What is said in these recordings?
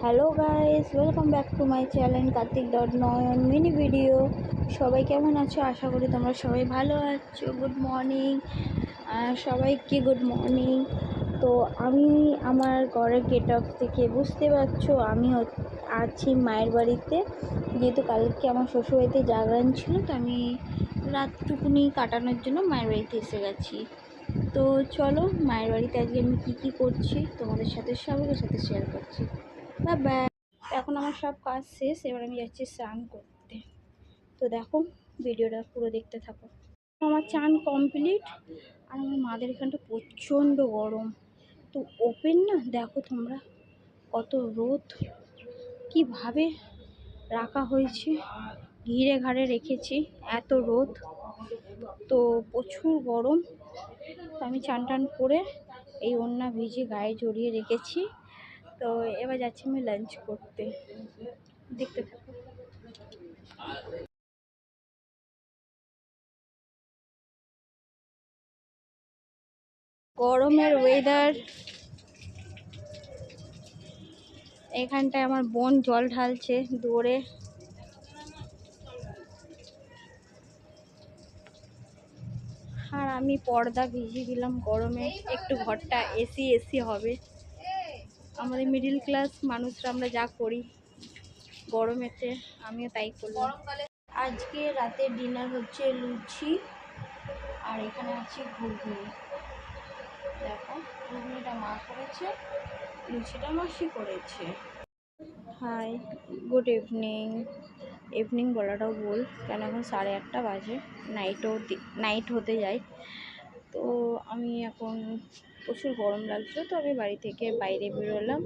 Hello guys, welcome back to my channel Kartik Nayan mini video. সবাই কেমন আছো? আশা করি তোমরা সবাই ভালো আছো। গুড মর্নিং সবাইকে, গুড মর্নিং। তো আমি আমার ঘরের গেট আপ থেকে বুঝতে পারছো আমি আছি মায়ের বাড়িতে, যেহেতু কালকে আমার শ্বশুরবাড়িতে জাগরণ ছিল, তো আমি রাতটুকুনি কাটানোর জন্য মায়ের বাড়িতে এসে গেছি। তো চলো মায়ের বাড়িতে আজকে আমি কী করছি তোমাদের সাথে সবার সাথে শেয়ার করছি। বাবা, এখন আমার সব কাজ শেষ, এবার আমি যাচ্ছি স্নান করতে। তো দেখো, ভিডিওটা পুরো দেখতে থাকো। আমার চান কমপ্লিট, আর আমার মাদের এখানটা প্রচণ্ড গরম। তো ওপেন না, দেখো তোমরা কত রোদ, কিভাবে রাখা হয়েছে, ঘিরে ঘাড়ে রেখেছি, এত রোদ। তো প্রচুর গরম। তো আমি চান টান করে এই ওড়না ভিজে গায়ে জড়িয়ে রেখেছি। তো এবার যাচ্ছি আমি লাঞ্চ করতে, দেখতে থাকো। গরমের ওয়েদার, এখানটায় আমার বোন জল ঢালছে দৌড়ে। আর আমি পর্দা ভিজিয়ে দিলাম গরমে, একটু ঘরটা এসি এসি হবে। আমাদের মিডিল ক্লাস মানুষরা আমরা যা করি গরমেতে, আমিও তাই করলাম। আজকে রাতের ডিনার হচ্ছে লুচি, আর এখানে আছে ঘুগনি। দেখো, ঘুগনিটা মা করেছে, লুচিটা মাসি করেছে। Hi, good evening. ইভিনিং বলাটাও ভুল, কেন এখন 8:30 বাজে, নাইট হতে যায়। তো আমি এখন প্রচুর গরম লাগছিলো, তো আমি বাড়ি থেকে বাইরে বেরোলাম।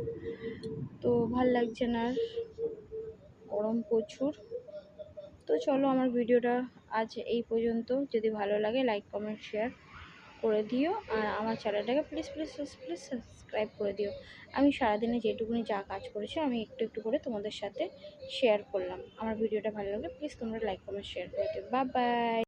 তো ভাল লাগছে না, গরম প্রচুর। তো চলো, আমার ভিডিওটা আজ এই পর্যন্ত। যদি ভালো লাগে লাইক কমেন্ট শেয়ার করে দিও, আর আমার চ্যানেলটাকে প্লিজ প্লিজ প্লিজ সাবস্ক্রাইব করে দিও। আমি সারাদিনে যেটুকুনি যা কাজ করেছি আমি একটু একটু করে তোমাদের সাথে শেয়ার করলাম। আমার ভিডিওটা ভালো লাগলে প্লিজ তোমরা লাইক কমেন্ট শেয়ার করে দিও। Bye bye.